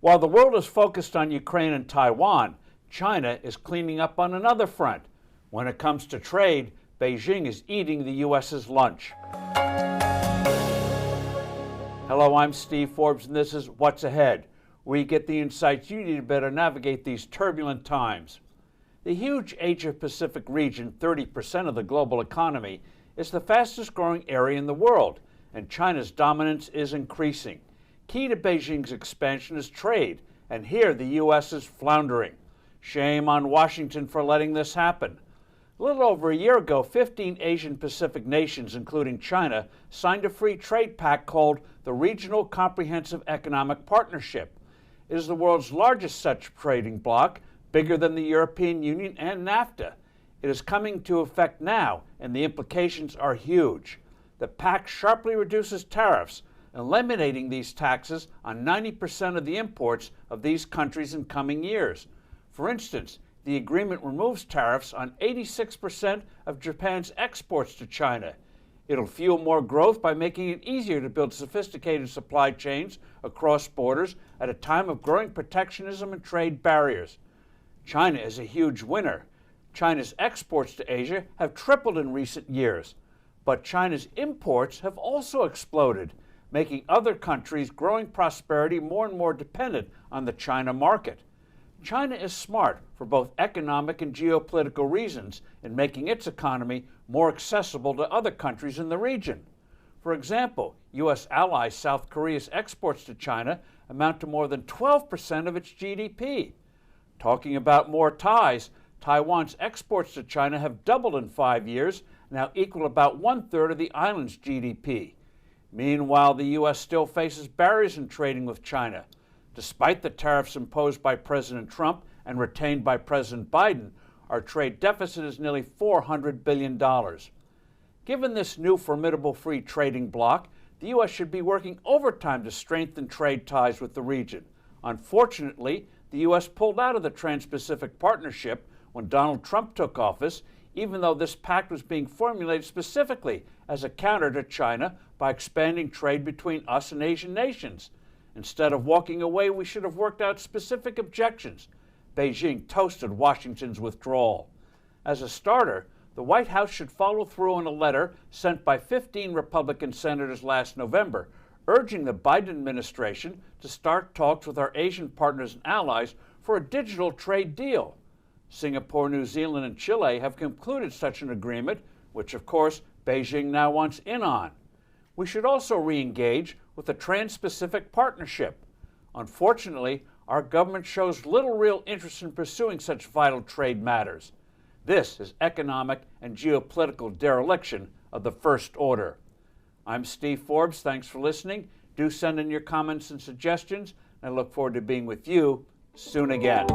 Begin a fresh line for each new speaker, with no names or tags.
While the world is focused on Ukraine and Taiwan, China is cleaning up on another front. When it comes to trade, Beijing is eating the U.S.'s lunch. Hello, I'm Steve Forbes, and this is What's Ahead, where you get the insights you need to better navigate these turbulent times. The huge Asia-Pacific region, 30% of the global economy, is the fastest growing area in the world, and China's dominance is increasing. Key to Beijing's expansion is trade, and here the U.S. is floundering. Shame on Washington for letting this happen. A little over a year ago, 15 Asian-Pacific nations, including China, signed a free trade pact called the Regional Comprehensive Economic Partnership. It is the world's largest such trading bloc, bigger than the European Union and NAFTA. It is coming into effect now, and the implications are huge. The pact sharply reduces tariffs, eliminating these taxes on 90% of the imports of these countries in coming years. For instance, the agreement removes tariffs on 86% of Japan's exports to China. It'll fuel more growth by making it easier to build sophisticated supply chains across borders at a time of growing protectionism and trade barriers. China is a huge winner. China's exports to Asia have tripled in recent years, but China's imports have also exploded, making other countries' growing prosperity more and more dependent on the China market. China is smart for both economic and geopolitical reasons in making its economy more accessible to other countries in the region. For example, U.S. ally South Korea's exports to China amount to more than 12% of its GDP. Talking about more ties, Taiwan's exports to China have doubled in 5 years, now equal about 1/3 of the island's GDP. Meanwhile, the U.S. still faces barriers in trading with China. Despite the tariffs imposed by President Trump and retained by President Biden, our trade deficit is nearly $400 billion. Given this new formidable free trading bloc, the U.S. should be working overtime to strengthen trade ties with the region. Unfortunately, the U.S. pulled out of the Trans-Pacific Partnership when Donald Trump took office, even though this pact was being formulated specifically as a counter to China by expanding trade between us and Asian nations. Instead of walking away, we should have worked out specific objections. Beijing toasted Washington's withdrawal. As a starter, the White House should follow through on a letter sent by 15 Republican senators last November, urging the Biden administration to start talks with our Asian partners and allies for a digital trade deal. Singapore, New Zealand, and Chile have concluded such an agreement, which, of course, Beijing now wants in on. We should also re-engage with the Trans-Pacific Partnership. Unfortunately, our government shows little real interest in pursuing such vital trade matters. This is economic and geopolitical dereliction of the first order. I'm Steve Forbes. Thanks for listening. Do send in your comments and suggestions. I look forward to being with you soon again.